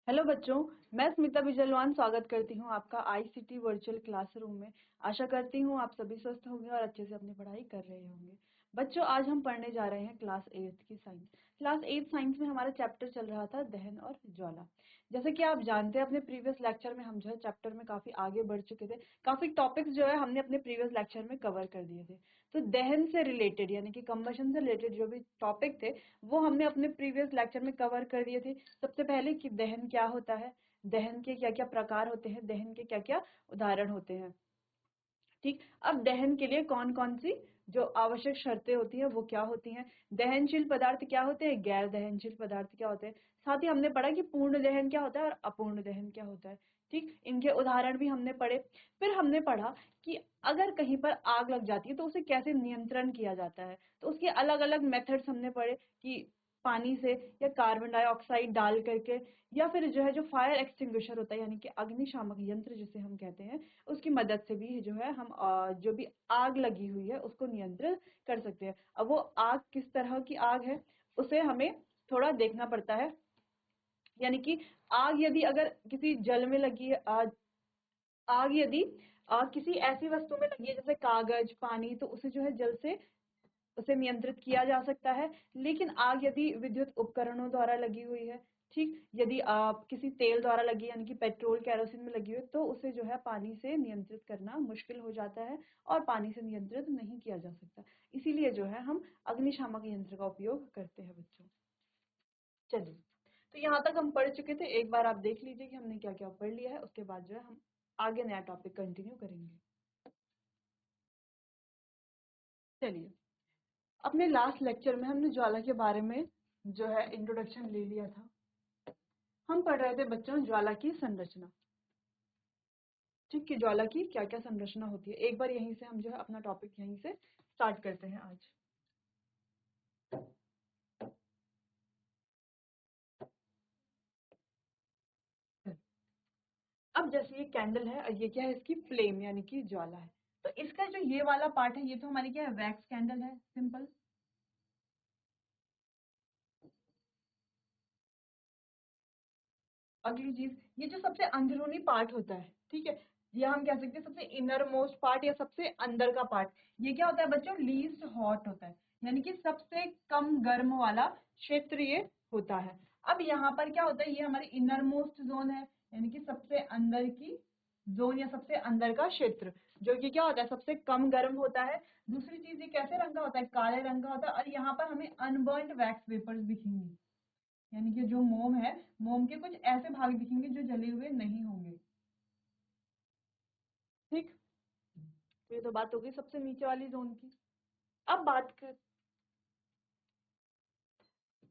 Hello बच्चों, मैं स्मिता बिजलवान स्वागत करती हूँ आपका आईसीटी वर्चुअल क्लासरूम में। आशा करती हूँ आप सभी स्वस्थ होंगे और अच्छे से अपनी पढ़ाई कर रहे होंगे। बच्चों, आज हम पढ़ने जा रहे हैं क्लास 8 की साइंस। क्लास 8 साइंस में हमारा चैप्टर चल रहा था दहन और ज्वाला। जैसे कि आप जानते हैं, अपने प्रीवियस लेक्चर में हम जो है चैप्टर में काफी आगे बढ़ चुके थे। काफी टॉपिक्स जो है हमने अपने प्रीवियस लेक्चर में कवर कर दिए थे। तो दहन से रिलेटेड यानी कि कंबशन से रिलेटेड जो भी टॉपिक थे वो हमने अपने प्रीवियस लेक्चर में कवर कर दिए थे। सबसे पहले कि दहन क्या होता है, दहन के क्या क्या प्रकार होते हैं, दहन के क्या क्या उदाहरण होते हैं। ठीक, अब दहन के लिए कौन कौन सी जो आवश्यक शर्तें होती है वो क्या होती हैं, दहनशील पदार्थ क्या होते हैं, गैर दहनशील पदार्थ क्या होते हैं। साथ ही हमने पढ़ा कि पूर्ण दहन क्या होता है और अपूर्ण दहन क्या होता है। ठीक, इनके उदाहरण भी हमने पढ़े। फिर हमने पढ़ा कि अगर कहीं पर आग लग जाती है तो उसे कैसे नियंत्रण किया जाता है। तो उसके अलग अलग मेथड्स हमने पढ़े कि पानी से या कार्बन डाइऑक्साइड डाल करके, या फिर जो है जो फायर एक्सटिंग्विशर होता है यानी कि अग्निशामक यंत्र जिसे हम कहते हैं, उसकी मदद से भी जो है हम जो भी आग लगी हुई है उसको नियंत्रित कर सकते हैं। अब वो आग किस तरह की आग है उसे हमें थोड़ा देखना पड़ता है। यानी कि आग यदि अगर किसी जल में लगी है, आग यदि किसी ऐसी वस्तु में लगी है जैसे कागज, पानी, तो उसे जो है जल से उसे नियंत्रित किया जा सकता है। लेकिन आग यदि विद्युत उपकरणों द्वारा लगी हुई है, ठीक, यदि आप किसी तेल द्वारा लगी यानी कि पेट्रोल केरोसिन में लगी हुई, तो उसे जो है पानी से नियंत्रित करना मुश्किल हो जाता है और पानी से नियंत्रित नहीं किया जा सकता। इसीलिए जो है हम अग्निशामक यंत्र का उपयोग करते हैं बच्चों। चलिए, तो यहाँ तक हम पढ़ चुके थे। एक बार आप देख लीजिए कि हमने क्या क्या पढ़ लिया है, उसके बाद जो है हम आगे नया टॉपिक कंटिन्यू करेंगे। चलिए, अपने लास्ट लेक्चर में हमने ज्वाला के बारे में जो है इंट्रोडक्शन ले लिया था। हम पढ़ रहे थे बच्चों ज्वाला की संरचना। ठीक, कि ज्वाला की क्या क्या संरचना होती है। एक बार यहीं से हम जो है अपना टॉपिक यहीं से स्टार्ट करते हैं आज। अब जैसे ये कैंडल है और ये क्या है, इसकी फ्लेम यानी कि ज्वाला है। तो इसका जो ये वाला पार्ट है ये तो हमारी क्या है, वैक्स कैंडल है, सिंपल। अगली चीज, ये जो सबसे अंदरूनी पार्ट होता है, ठीक है, ये हम कह सकते हैं सबसे इनर मोस्ट पार्ट या सबसे अंदर का पार्ट। ये क्या होता है बच्चों, लीस्ट हॉट होता है, यानी कि सबसे कम गर्म वाला क्षेत्र ये होता है। अब यहाँ पर क्या होता है, ये हमारी इनर मोस्ट जोन है, यानी कि सबसे अंदर की जोन या सबसे अंदर का क्षेत्र, जो कि क्या होता है, सबसे कम गर्म होता है। दूसरी चीज, ये कैसे रंग का होता है, काले रंग का होता है। और यहाँ पर हमें अनबर्न्ड वैक्स वेपर्स दिखेंगे, यानी कि जो मोम है, मोम के कुछ ऐसे भाग दिखेंगे जो जले हुए नहीं होंगे। ठीक, तो ये तो बात हो गई सबसे नीचे वाली जोन की। अब बात कर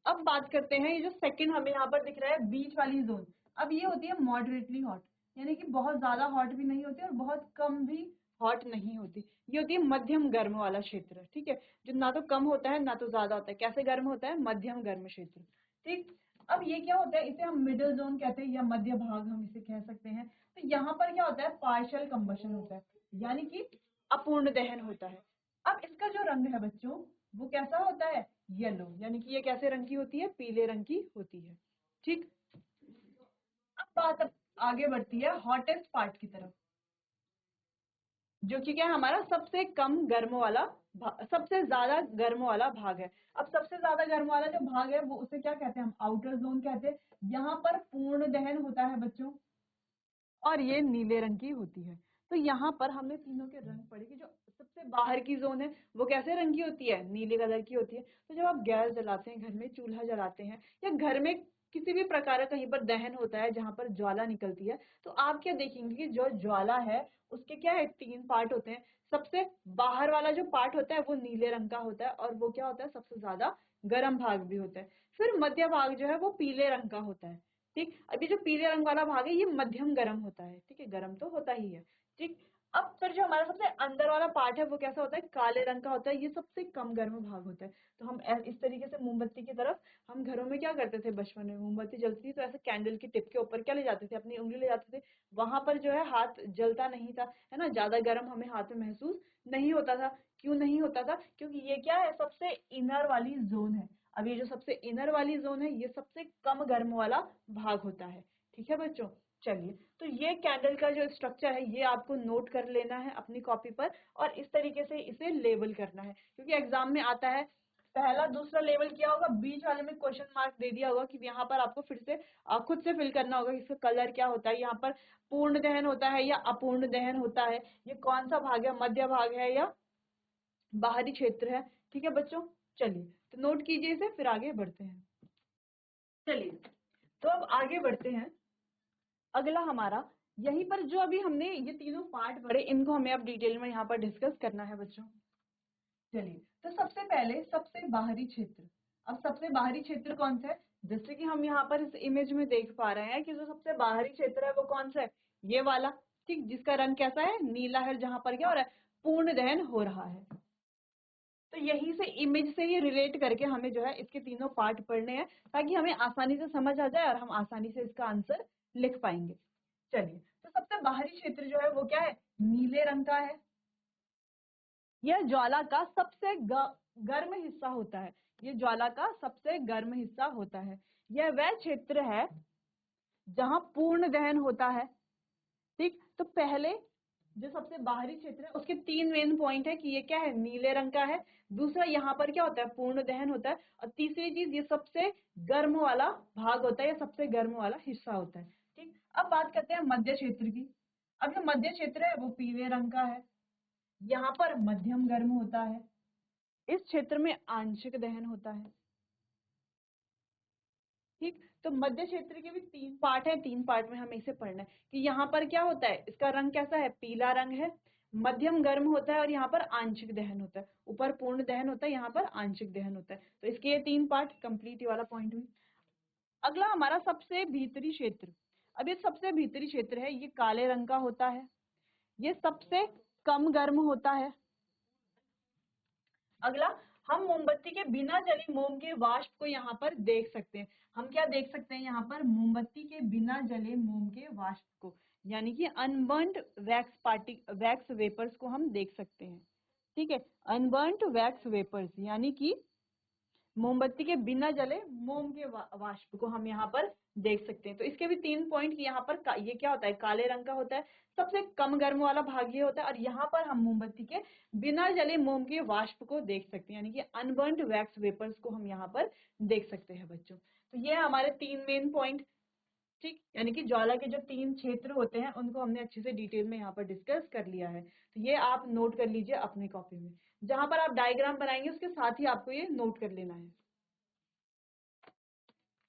अब बात करते हैं ये जो सेकंड हमें यहाँ पर दिख रहा है, बीच वाली जोन। अब ये होती है मॉडरेटली हॉट, यानी कि बहुत ज्यादा हॉट भी नहीं होती और बहुत कम भी हॉट नहीं होती। ये होती है मध्यम गर्म वाला क्षेत्र, ठीक है, जो ना तो कम होता है ना तो ज्यादा होता है। कैसे गर्म होता है, मध्यम गर्म क्षेत्र। ठीक, अब ये क्या होता है, इसे हम मिडिल जोन कहते हैं या मध्य भाग हम इसे कह सकते हैं। तो यहाँ पर क्या होता है, पार्शियल कंबशन होता है, यानी कि अपूर्ण दहन होता है। अब इसका जो रंग है बच्चों, वो कैसा होता है, येलो, यानी कि ये कैसे रंग की होती है, पीले रंग की होती है। ठीक, अब बात अब आगे बढ़ती है हॉटेस्ट पार्ट की तरफ, जो कि क्या है, हमारा सबसे कम गर्म वाला सबसे ज्यादा गर्म वाला भाग है। अब सबसे ज्यादा गर्म वाला जो भाग है वो उसे क्या कहते हैं, हम आउटर जोन कहते हैं। यहाँ पर पूर्ण दहन होता है बच्चों, और ये नीले रंग की होती है। तो यहाँ पर हमने तीनों के रंग पढ़े कि जो सबसे बाहर की जोन है वो कैसे रंग की होती है, नीले कलर की होती है। तो जब आप गैस जलाते हैं, घर में चूल्हा जलाते हैं, या घर में किसी भी प्रकार का कहीं पर दहन होता है जहां पर ज्वाला निकलती है, तो आप क्या देखेंगे कि जो ज्वाला है उसके क्या है, तीन पार्ट होते हैं। सबसे बाहर वाला जो पार्ट होता है वो नीले रंग का होता है, और वो क्या होता है, सबसे ज्यादा गर्म भाग भी होता है। फिर मध्य भाग जो है वो पीले रंग का होता है। ठीक, अभी जो पीले रंग वाला भाग है ये मध्यम गर्म होता है, ठीक है, गर्म तो होता ही है। ठीक, अब फिर जो हमारा सबसे अंदर वाला पार्ट है वो कैसा होता है, काले रंग का होता है, ये सबसे कम गर्म भाग होता है। तो हम इस तरीके से मोमबत्ती की तरफ, हम घरों में क्या करते थे, बचपन में मोमबत्ती जलती थी तो ऐसे कैंडल की टिप के ऊपर क्या ले जाते थे, अपनी उंगली ले जाते थे। वहां पर जो है हाथ जलता नहीं था, है ना, ज्यादा गर्म हमें हाथ में महसूस नहीं होता था। क्यों नहीं होता था, क्योंकि ये क्या है, सबसे इनर वाली जोन है। अब ये जो सबसे इनर वाली जोन है ये सबसे कम गर्म वाला भाग होता है। ठीक है बच्चों, चलिए तो ये कैंडल का जो स्ट्रक्चर है ये आपको नोट कर लेना है अपनी कॉपी पर और इस तरीके से इसे लेबल करना है, क्योंकि एग्जाम में आता है पहला दूसरा लेवल किया होगा, बीच वाले में क्वेश्चन मार्क दे दिया होगा कि यहाँ पर आपको फिर से खुद से फिल करना होगा इसका कलर क्या होता है, यहाँ पर पूर्ण दहन होता है या अपूर्ण दहन होता है, ये कौन सा भाग है, मध्य भाग है या बाहरी क्षेत्र है। ठीक है बच्चों, चलिए तो नोट कीजिए इसे, फिर आगे बढ़ते हैं। चलिए तो अब आगे बढ़ते हैं। अगला हमारा यहीं पर जो अभी हमने ये तीनों पार्ट पढ़े इनको हमें अब डिटेल में यहाँ पर डिस्कस करना है बच्चों। चलिए तो सबसे पहले सबसे बाहरी क्षेत्र। अब सबसे बाहरी क्षेत्र कौन सा है, जैसे कि हम यहाँ पर इस इमेज में देख पा रहे हैं कि जो सबसे बाहरी क्षेत्र है वो कौन सा है, ये वाला, ठीक, जिसका रंग कैसा है, नीला है, जहां पर क्या हो रहा है, पूर्ण दहन हो रहा है। तो यहीं से इमेज से ये रिलेट करके हमें जो है इसके तीनों पार्ट पढ़ने हैं ताकि हमें आसानी से समझ आ जाए और हम आसानी से इसका आंसर लिख पाएंगे। चलिए तो सबसे बाहरी क्षेत्र जो है वो क्या है, नीले रंग का है। यह ज्वाला का सबसे गर्म हिस्सा होता है, ये ज्वाला का सबसे गर्म हिस्सा होता है। यह वह क्षेत्र है जहां पूर्ण दहन होता है। ठीक, तो पहले जो सबसे बाहरी क्षेत्र है उसके तीन मेन पॉइंट है कि ये क्या है, नीले रंग का है, दूसरा यहाँ पर क्या होता है, पूर्ण दहन होता है, और तीसरी चीज ये सबसे गर्म वाला भाग होता है या सबसे गर्म वाला हिस्सा होता है। ठीक, अब बात करते हैं मध्य क्षेत्र की। अब जो मध्य क्षेत्र है वो पीले रंग का है, यहाँ पर मध्यम गर्म होता है, इस क्षेत्र में आंशिक दहन होता है। ठीक, तो मध्य क्षेत्र के भी तीन पार्ट है, तीन पार्ट में हमें इसे पढ़ना है कि यहाँ पर क्या होता है, इसका रंग कैसा है, पीला रंग है, मध्यम गर्म होता है और यहाँ पर आंशिक दहन होता है, ऊपर पूर्ण दहन होता है, यहाँ पर आंशिक दहन होता है। तो इसके ये तीन पार्ट कंप्लीट, ये वाला पॉइंट हुई। अगला हमारा सबसे भीतरी क्षेत्र। अब ये सबसे भीतरी क्षेत्र है, ये काले रंग का होता है, ये सबसे कम गर्म होता है। अगला, हम मोमबत्ती के बिना जले मोम के वाष्प को यहाँ पर देख सकते हैं। हम क्या देख सकते हैं यहाँ पर, मोमबत्ती के बिना जले मोम के वाष्प को, यानी कि अनबर्न्ड वैक्स वेपर्स को हम देख सकते हैं। ठीक है, अनबर्न्ड वैक्स वेपर्स यानी कि मोमबत्ती के बिना जले मोम के वाष्प को हम यहाँ पर देख सकते हैं। तो इसके भी तीन पॉइंट, यहाँ पर ये क्या होता है, काले रंग का होता है, सबसे कम गर्म वाला भाग ये होता है, और यहाँ पर हम मोमबत्ती के बिना जले मोम के वाष्प को देख सकते हैं, यानी कि अनबर्न्ड वैक्स वेपर्स को हम यहाँ पर देख सकते हैं बच्चों। तो ये हमारे तीन मेन पॉइंट। ठीक, यानी कि ज्वाला के जो तीन क्षेत्र होते हैं उनको हमने अच्छे से डिटेल में यहाँ पर डिस्कस कर लिया है। तो ये आप नोट कर लीजिए अपनी कॉपी में, जहां पर आप डायग्राम बनाएंगे उसके साथ ही आपको ये नोट कर लेना है।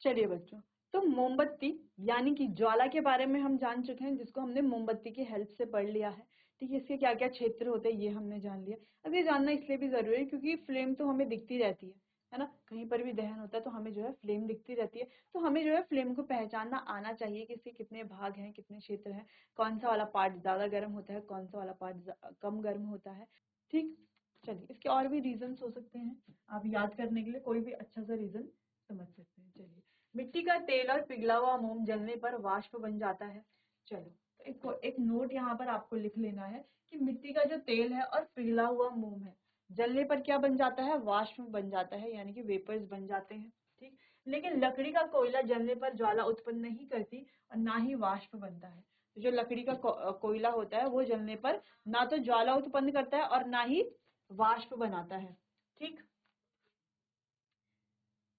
चलिए बच्चों, तो मोमबत्ती यानी कि ज्वाला के बारे में हम जान चुके हैं, जिसको हमने मोमबत्ती की हेल्प से पढ़ लिया है। ठीक है, इसके क्या क्या क्षेत्र होते हैं ये हमने जान लिया। अब ये जानना इसलिए भी जरूरी है क्योंकि फ्लेम तो हमें दिखती रहती है ना, कहीं पर भी दहन होता है तो हमें जो है फ्लेम दिखती रहती है, तो हमें जो है फ्लेम को पहचानना आना चाहिए कि इसके कितने भाग हैं, कितने क्षेत्र हैं, कौन सा वाला पार्ट ज्यादा गर्म होता है, कौन सा वाला पार्ट कम गर्म होता है। ठीक, चलिए इसके और भी रीजन हो सकते हैं, आप याद करने के लिए कोई भी अच्छा सा रीजन समझ सकते हैं। चलिए, मिट्टी का तेल और पिघला हुआ मोम जलने पर वाष्प बन जाता है। चलो तो एक नोट यहाँ पर आपको लिख लेना है कि मिट्टी का जो तेल है और पिघला हुआ मोम है, जलने पर क्या बन जाता है, वाष्प बन जाता है, यानी कि वेपर्स बन जाते हैं। ठीक, लेकिन लकड़ी का कोयला जलने पर ज्वाला उत्पन्न नहीं करती और ना ही वाष्प बनता है। तो जो लकड़ी का कोयला होता है वो जलने पर ना तो ज्वाला उत्पन्न करता है और ना ही वाष्प बनाता है। ठीक,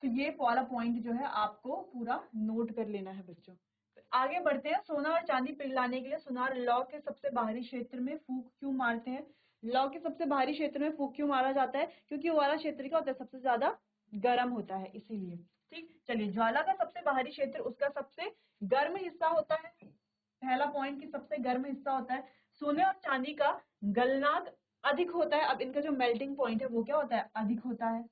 तो ये वाला पॉइंट जो है आपको पूरा नोट कर लेना है बच्चों। तो आगे बढ़ते हैं, सोना और चांदी पिघलाने के लिए सुनार लौ के सबसे बाहरी क्षेत्र में फूंक क्यों मारते हैं। लौ के सबसे बाहरी क्षेत्र में फूंक क्यों मारा जाता है, क्योंकि वो वाला क्षेत्र क्या होता है, सबसे ज्यादा गर्म होता है, इसीलिए। ठीक, चलिए, ज्वाला का सबसे बाहरी क्षेत्र उसका सबसे गर्म हिस्सा होता है, पहला पॉइंट की सबसे गर्म हिस्सा होता है। सोने और चांदी का गलनांक अधिक होता है, अब इनका जो मेल्टिंग पॉइंट है वो क्या होता है, अधिक होता है,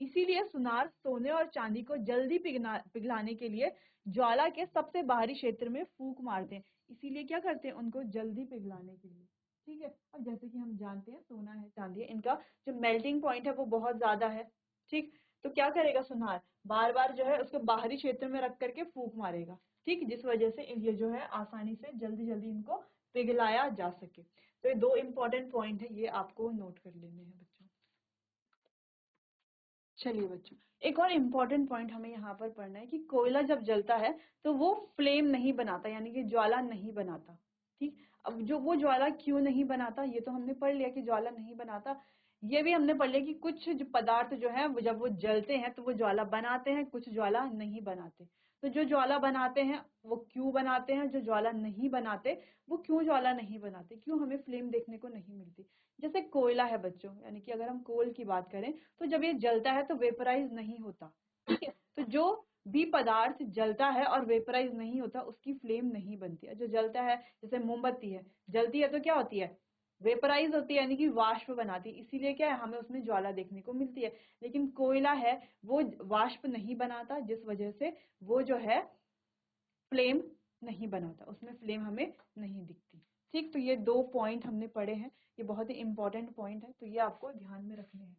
इसीलिए सुनार सोने और चांदी को जल्दी पिघलाने के लिए ज्वाला के सबसे बाहरी क्षेत्र में फूंक मारते हैं, इसीलिए क्या करते हैं, उनको जल्दी पिघलाने के लिए। ठीक है, और जैसे कि हम जानते हैं सोना है, चांदी है, इनका जो मेल्टिंग पॉइंट है वो बहुत ज्यादा है। ठीक, तो क्या करेगा सुनार, बार बार जो है उसको बाहरी क्षेत्र में रख करके फूंक मारेगा। ठीक, जिस वजह से ये जो है आसानी से जल्दी जल्दी इनको पिघलाया जा सके। तो ये दो इंपॉर्टेंट पॉइंट है, ये आपको नोट कर लेने हैं बच्चों। चलिए बच्चों, एक और इम्पोर्टेंट पॉइंट हमें यहाँ पर पढ़ना है कि कोयला जब जलता है तो वो फ्लेम नहीं बनाता, यानी कि ज्वाला नहीं बनाता। ठीक, अब जो वो ज्वाला क्यों नहीं बनाता ये तो हमने पढ़ लिया कि ज्वाला नहीं बनाता। ये भी हमने पढ़ लिया कि कुछ जो पदार्थ जो है जब वो जलते हैं तो वो ज्वाला बनाते हैं, कुछ ज्वाला नहीं बनाते। तो जो ज्वाला बनाते हैं वो क्यों बनाते हैं, जो ज्वाला नहीं बनाते वो क्यों ज्वाला नहीं बनाते, क्यों हमें फ्लेम देखने को नहीं मिलती। जैसे कोयला है बच्चों, यानी कि अगर हम कोल की बात करें तो जब ये जलता है तो वेपराइज नहीं होता। ठीक है, तो जो भी पदार्थ जलता है और वेपराइज नहीं होता उसकी फ्लेम नहीं बनती है। जो जलता है, जैसे मोमबत्ती है, जलती है तो क्या होती है, वेपराइज होती है, यानी कि वाष्प बनाती है, इसीलिए क्या है हमें उसमें ज्वाला देखने को मिलती है। लेकिन कोयला है वो वाष्प नहीं बनाता, जिस वजह से वो जो है फ्लेम नहीं बनाता, उसमें फ्लेम हमें नहीं दिखती। ठीक, तो ये 2 पॉइंट हमने पढ़े हैं, ये बहुत ही इंपॉर्टेंट पॉइंट है, तो ये आपको ध्यान में रखने हैं।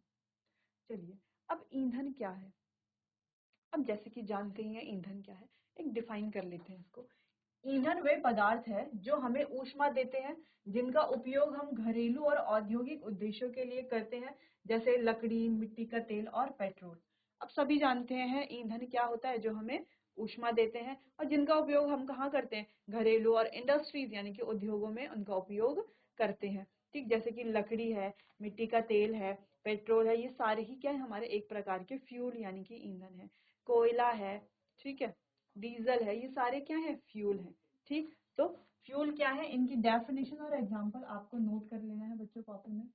चलिए, अब ईंधन क्या है। अब जैसे कि जानते ही हैं ईंधन क्या है, एक डिफाइन कर लेते हैं इसको। ईंधन वे पदार्थ है जो हमें ऊष्मा देते हैं, जिनका उपयोग हम घरेलू और औद्योगिक उद्देश्यों के लिए करते हैं, जैसे लकड़ी, मिट्टी का तेल और पेट्रोल। अब सभी जानते हैं ईंधन क्या होता है, जो हमें ऊष्मा देते हैं और जिनका उपयोग हम कहाँ करते हैं, घरेलू और इंडस्ट्रीज यानी कि उद्योगों में उनका उपयोग करते हैं। ठीक, जैसे कि लकड़ी है, मिट्टी का तेल है, पेट्रोल है, ये सारे ही क्या है हमारे एक प्रकार के फ्यूल यानी कि ईंधन है। कोयला है, ठीक है, डीजल है, ये सारे क्या है, फ्यूल है। ठीक, तो फ्यूल क्या है, इनकी डेफिनेशन और एग्जांपल आपको नोट कर लेना है बच्चों कॉपी में।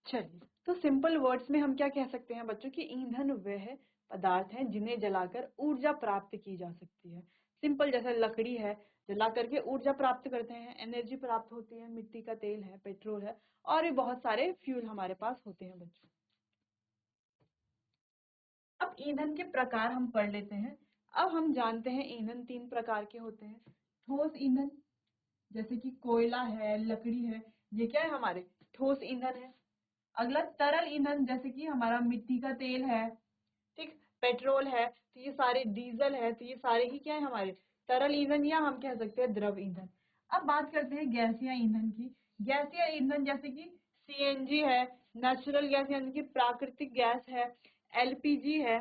चलिए, तो सिंपल वर्ड्स में हम क्या कह सकते हैं बच्चों की ईंधन वह पदार्थ हैं जिन्हें जलाकर ऊर्जा प्राप्त की जा सकती है। सिंपल, जैसे लकड़ी है, जला करके ऊर्जा प्राप्त करते हैं, एनर्जी प्राप्त होती है, मिट्टी का तेल है, पेट्रोल है, और भी बहुत सारे फ्यूल हमारे पास होते हैं बच्चों। अब ईंधन के प्रकार हम पढ़ लेते हैं। अब हम जानते हैं ईंधन 3 प्रकार के होते हैं। ठोस ईंधन, जैसे कि कोयला है, लकड़ी है, ये क्या है हमारे ठोस ईंधन है। अगला तरल ईंधन, जैसे कि हमारा मिट्टी का तेल है, ठीक, पेट्रोल है, तो ये सारे डीजल है, तो ये सारे ही क्या है हमारे तरल ईंधन या हम कह सकते हैं द्रव ईंधन। अब बात करते हैं गैसीय ईंधन की। गैसीय ईंधन जैसे कि सीएनजी है, नेचुरल गैस यानी कि प्राकृतिक गैस है, एलपीजी है,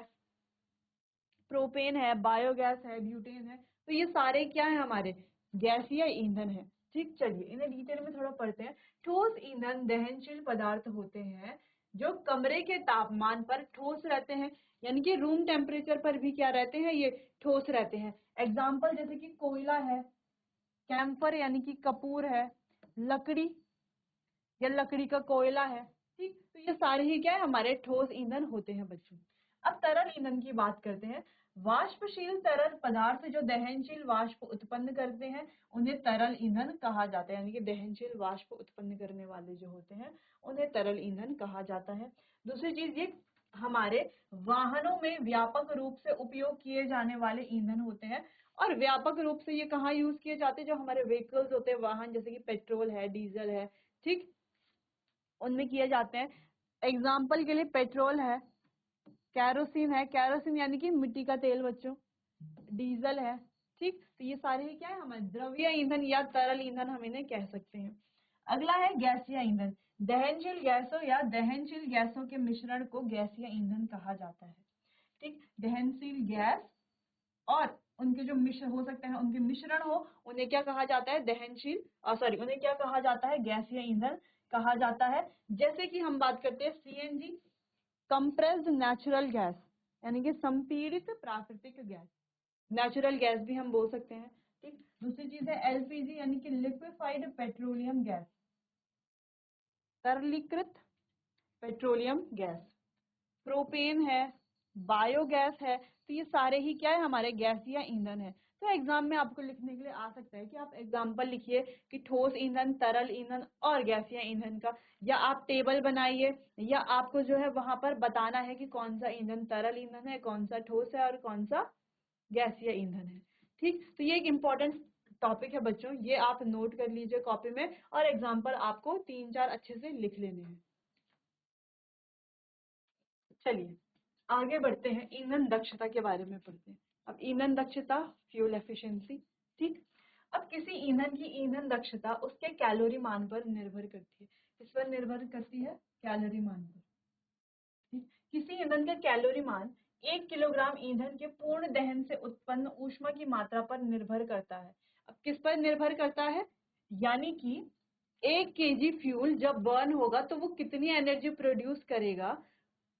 प्रोपेन है, बायोगैस है, ब्यूटेन है, तो ये सारे क्या है हमारे गैसीय ईंधन है। ठीक, चलिए इन्हें डिटेल में थोड़ा पढ़ते हैं। ठोस ईंधन दहनशील पदार्थ होते हैं जो कमरे के तापमान पर ठोस रहते हैं, यानी कि रूम टेम्परेचर पर भी क्या रहते हैं, ये ठोस रहते हैं। एग्जाम्पल जैसे कि कोयला है, कैम्फर यानी कि कपूर है, लकड़ी या लकड़ी का कोयला है। ठीक, तो ये सारे ही क्या है हमारे ठोस ईंधन होते हैं बच्चों। अब तरल ईंधन की बात करते हैं। वाष्पशील तरल पदार्थ जो दहनशील वाष्प उत्पन्न करते हैं उन्हें तरल ईंधन कहा जाता है, यानी कि दहनशील वाष्प उत्पन्न करने वाले जो होते हैं उन्हें तरल ईंधन कहा जाता है। दूसरी चीज, ये हमारे वाहनों में व्यापक रूप से उपयोग किए जाने वाले ईंधन होते हैं। और व्यापक रूप से ये कहाँ यूज किए जाते हैं, जो हमारे व्हीकल्स होते हैं, वाहन, जैसे कि पेट्रोल है, डीजल है, ठीक, उनमें किए जाते हैं। एग्जाम्पल के लिए पेट्रोल है, कैरोसिन है, कैरोसिन यानी कि मिट्टी का तेल बच्चों, डीजल है। ठीक, तो ये सारे ही क्या है हमारे द्रवीय ईंधन या तरल ईंधन हम इन्हें कह सकते हैं। अगला है गैसीय ईंधन। दहनशील गैसों या दहनशील गैसों के मिश्रण को गैसीय ईंधन कहा जाता है। ठीक, दहनशील गैस और उनके जो मिश्र हो सकते हैं, उनके मिश्रण हो, उन्हें क्या कहा जाता है, दहनशील, सॉरी, उन्हें क्या कहा जाता है, गैसीय ईंधन कहा जाता है। जैसे कि हम बात करते हैं सीएनजी, कंप्रेस्ड नेचुरल गैस, यानी कि संपीड़ित प्राकृतिक गैस, नेचुरल गैस भी हम बोल सकते हैं। ठीक, दूसरी चीज है एलपीजी, यानी कि लिक्विफाइड पेट्रोलियम गैस, तरलीकृत पेट्रोलियम गैस। प्रोपेन है, बायोगैस है, तो ये सारे ही क्या है हमारे गैसीय ईंधन है। तो एग्जाम में आपको लिखने के लिए आ सकता है कि आप एग्जाम्पल लिखिए कि ठोस ईंधन, तरल ईंधन और गैसीय ईंधन का, या आप टेबल बनाइए, या आपको जो है वहां पर बताना है कि कौन सा ईंधन तरल ईंधन है, कौन सा ठोस है और कौन सा गैसीय ईंधन है। ठीक, तो ये एक इम्पोर्टेंट टॉपिक है बच्चों, ये आप नोट कर लीजिए कॉपी में, और एग्जाम्पल आपको 3-4 अच्छे से लिख लेने हैं। चलिए आगे बढ़ते हैं, ईंधन दक्षता के बारे में पढ़ते हैं। अब ईंधन दक्षता, फ्यूल एफिशिएंसी। ठीक, अब किसी ईंधन की ईंधन दक्षता उसके कैलोरी मान पर निर्भर करती है। किस पर निर्भर करती है? कैलोरी मान पर। किसी ईंधन का कैलोरी मान 1 किलोग्राम ईंधन के पूर्ण दहन से उत्पन्न ऊष्मा की मात्रा पर निर्भर करता है। अब किस पर निर्भर करता है? यानी कि 1 केजी फ्यूल जब बर्न होगा तो वो कितनी एनर्जी प्रोड्यूस करेगा,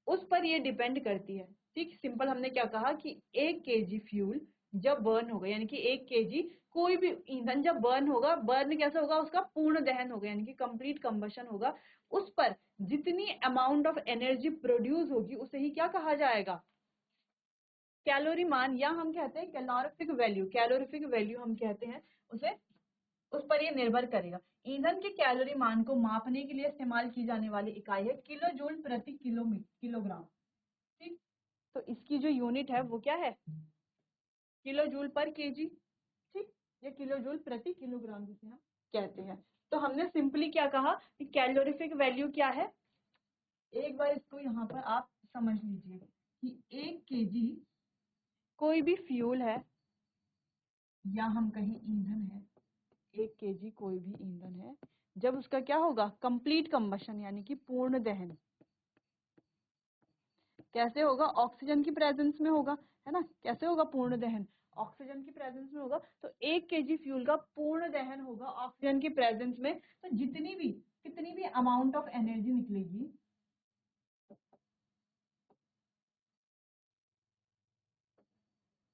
उस पर ये डिपेंड करती है। ठीक, सिंपल हमने क्या कहा कि 1 केजी फ्यूल जब बर्न होगा, यानी कि 1 केजी कोई भी ईंधन जब बर्न होगा, बर्न कैसे होगा? उसका पूर्ण दहन होगा, यानी कि कंप्लीट कंबशन होगा। उस पर जितनी अमाउंट ऑफ एनर्जी प्रोड्यूस होगी उसे ही क्या कहा जाएगा? कैलोरी मान, या हम कहते हैं कैलोरीफिक वैल्यू। कैलोरीफिक वैल्यू हम कहते हैं उसे, उस पर ये निर्भर करेगा। ईंधन के कैलोरी मान को मापने के लिए इस्तेमाल की जाने वाली इकाई है किलो जूल प्रति किलोग्राम। ठीक, तो इसकी जो यूनिट है वो क्या है? किलो जूल पर केजी। ठीक, ये किलो जूल प्रति किलोग्राम जिसे हम कहते हैं। तो हमने सिंपली क्या कहा कि कैलोरीफिक वैल्यू क्या है? एक बार इसको यहाँ पर आप समझ लीजिए कि 1 केजी कोई भी फ्यूल है या हम कहीं ईंधन है, 1 केजी कोई भी ईंधन है, जब उसका क्या होगा? कंप्लीट कंबशन, यानी कि पूर्ण दहन। कैसे होगा? ऑक्सीजन की प्रेजेंस में होगा, है ना? कैसे होगा पूर्ण दहन? ऑक्सीजन की प्रेजेंस में होगा। तो 1 केजी फ्यूल का पूर्ण दहन होगा ऑक्सीजन की प्रेजेंस में। तो कितनी भी अमाउंट ऑफ एनर्जी निकलेगी,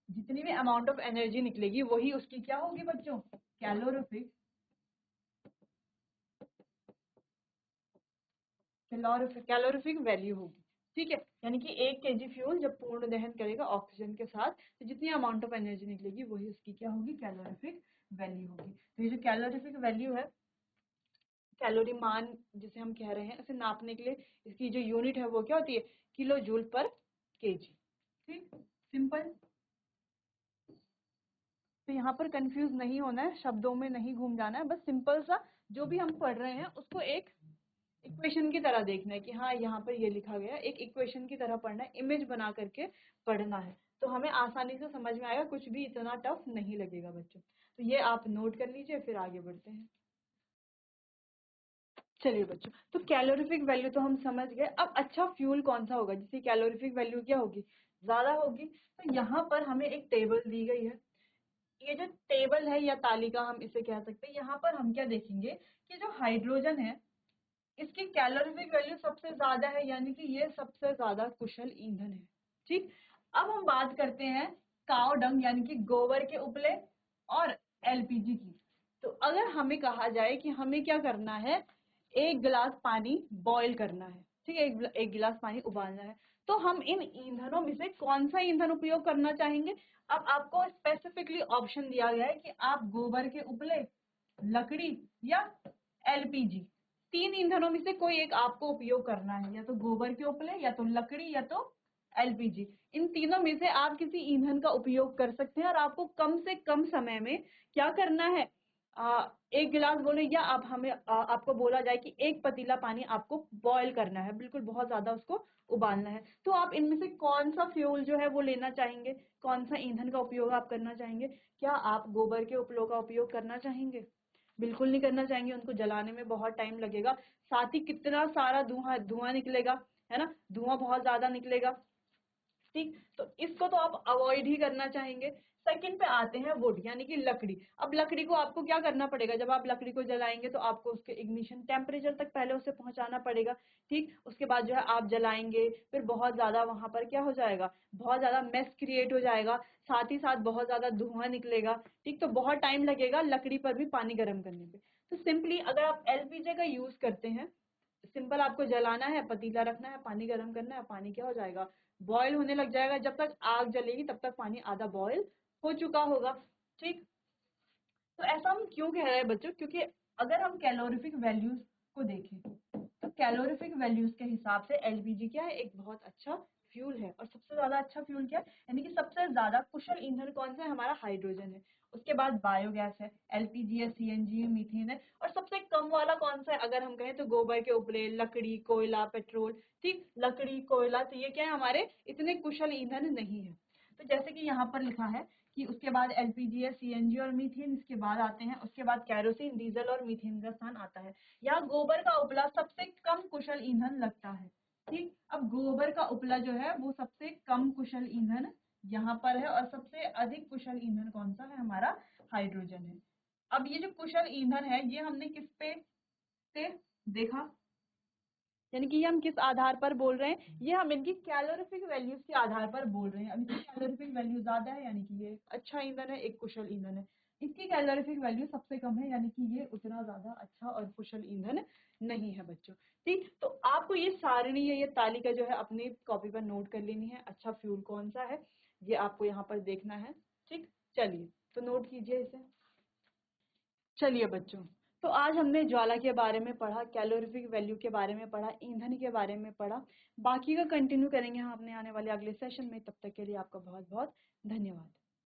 जितनी भी अमाउंट ऑफ एनर्जी निकलेगी वही उसकी क्या होगी बच्चों? कैलोरीफिक कैलोरीफिक वैल्यू होगी। ठीक है, यानी कि 1 केजी फ्यूल जब पूर्ण दहन करेगा ऑक्सीजन के साथ, तो जितनी अमाउंट ऑफ एनर्जी निकलेगी वही उसकी क्या होगी? कैलोरीफिक वैल्यू होगी। तो ये जो कैलोरीफिक वैल्यू है, कैलोरी मान जिसे हम कह रहे हैं, उसे नापने के लिए इसकी जो यूनिट है वो क्या होती है? किलो जूल पर केजी। ठीक, सिंपल। तो यहाँ पर कंफ्यूज नहीं होना है, शब्दों में नहीं घूम जाना है, बस सिंपल सा जो भी हम पढ़ रहे हैं उसको एक इक्वेशन की तरह देखना है कि हाँ यहाँ पर ये लिखा गया, एक इक्वेशन की तरह पढ़ना है, इमेज बना करके पढ़ना है, तो हमें आसानी से समझ में आएगा, कुछ भी इतना टफ नहीं लगेगा बच्चों। तो ये आप नोट कर लीजिए, फिर आगे बढ़ते हैं। चलिए बच्चों, तो कैलोरीफिक वैल्यू तो हम समझ गए। अब अच्छा फ्यूल कौन सा होगा जिसकी कैलोरीफिक वैल्यू क्या होगी? ज्यादा होगी। तो यहाँ पर हमें एक टेबल दी गई है। ये जो टेबल है या तालिका हम इसे कह सकते हैं, यहाँ पर हम क्या देखेंगे कि जो हाइड्रोजन है इसकी कैलोरीफिक वैल्यू सबसे ज्यादा है, यानी कि ये सबसे ज्यादा कुशल ईंधन है। ठीक, अब हम बात करते हैं काव डंग यानी कि गोबर के उपले और एलपीजी की। तो अगर हमें कहा जाए कि हमें क्या करना है, 1 गिलास पानी बॉईल करना है, ठीक है, एक गिलास पानी उबालना है, तो हम इन ईंधनों में से कौन सा ईंधन उपयोग करना चाहेंगे? अब आपको स्पेसिफिकली ऑप्शन दिया गया है कि आप गोबर के उपले, लकड़ी या एलपीजी, 3 ईंधनों में से कोई एक आपको उपयोग करना है, या तो गोबर के उपले, या तो लकड़ी, या तो एलपीजी। इन तीनों में से आप किसी ईंधन का उपयोग कर सकते हैं और आपको कम से कम समय में क्या करना है? 1 गिलास बोले, या आप हमें आपको बोला जाए कि 1 पतीला पानी आपको बॉईल करना है, बिल्कुल बहुत ज्यादा उसको उबालना है, तो आप इनमें से कौन सा फ्यूल जो है वो लेना चाहेंगे? कौन सा ईंधन का उपयोग आप करना चाहेंगे? क्या आप गोबर के उपलों का उपयोग करना चाहेंगे? बिल्कुल नहीं करना चाहेंगे, उनको जलाने में बहुत टाइम लगेगा, साथ ही कितना सारा धुआं निकलेगा, है ना? धुआं बहुत ज्यादा निकलेगा। ठीक, तो इसको तो आप अवॉइड ही करना चाहेंगे। सेकंड पे आते हैं वुड यानी कि लकड़ी। अब लकड़ी को आपको क्या करना पड़ेगा? जब आप लकड़ी को जलाएंगे तो आपको उसके इग्निशन टेम्परेचर तक पहले उसे पहुंचाना पड़ेगा। ठीक, उसके बाद जो है आप जलाएंगे, फिर बहुत ज्यादा वहां पर क्या हो जाएगा? बहुत ज्यादा मेस क्रिएट हो जाएगा, साथ ही साथ बहुत ज्यादा धुआं निकलेगा। ठीक, तो बहुत टाइम लगेगा लकड़ी पर भी पानी गर्म करने पे। तो सिंपली अगर आप एलपीजी का यूज करते हैं, सिंपल आपको जलाना है, पतीला रखना है, पानी गर्म करना है, पानी क्या हो जाएगा? बॉयल होने लग जाएगा। जब तक आग जलेगी तब तक पानी आधा बॉयल हो चुका होगा। ठीक, तो ऐसा हम क्यों कह रहे हैं बच्चों? क्योंकि अगर हम कैलोरीफिक वैल्यूज को देखें तो कैलोरीफिक वैल्यूज के हिसाब से एलपीजी क्या है? एक बहुत अच्छा फ्यूल है। और सबसे ज्यादा अच्छा फ्यूल क्या है, यानी कि सबसे ज्यादा कुशल ईंधन कौन सा है? हमारा हाइड्रोजन है। उसके बाद बायोगैस है, एलपीजी है, सीएनजी है, मीथेन है। और सबसे कम वाला कौन सा है अगर हम कहें? तो गोबर के उपले, लकड़ी, कोयला, पेट्रोल। ठीक, लकड़ी, कोयला, तो ये क्या है? हमारे इतने कुशल ईंधन नहीं है। तो जैसे कि यहाँ पर लिखा है कि उसके बाद एलपीजी है, सीएनजी और मीथेन इसके बाद आते हैं। उसके बाद कैरोसिन, डीजल और मीथेन का स्थान आता है। यहाँ गोबर का उपला सबसे कम कुशल ईंधन लगता है। ठीक, अब गोबर का उपला जो है वो सबसे कम कुशल ईंधन यहाँ पर है, और सबसे अधिक कुशल ईंधन कौन सा है? हमारा हाइड्रोजन है। अब ये जो कुशल ईंधन है ये हमने किस पे से देखा, यानी कि ये हम किस आधार पर बोल रहे हैं? ये हम इनकी कैलोरीफिक वैल्यूज के आधार पर बोल रहे हैं। अब इसकी कैलोरीफिक वैल्यू ज्यादा है यानी कि ये अच्छा ईंधन है, एक कुशल ईंधन है। इसकी कैलोरीफिक वैल्यू सबसे कम है यानी कि ये उतना ज्यादा अच्छा और कुशल ईंधन नहीं है बच्चों। ठीक, तो आपको ये सारणी या ये तालिका जो है अपनी कॉपी पर नोट कर लेनी है। अच्छा फ्यूल कौन सा है ये आपको यहाँ पर देखना है। ठीक, चलिए तो नोट कीजिए इसे। चलिए बच्चों, तो आज हमने ज्वाला के बारे में पढ़ा, कैलोरीफिक वैल्यू के बारे में पढ़ा, ईंधन के बारे में पढ़ा। बाकी का कंटिन्यू करेंगे हम अपने आने वाले अगले सेशन में। तब तक के लिए आपका बहुत बहुत धन्यवाद।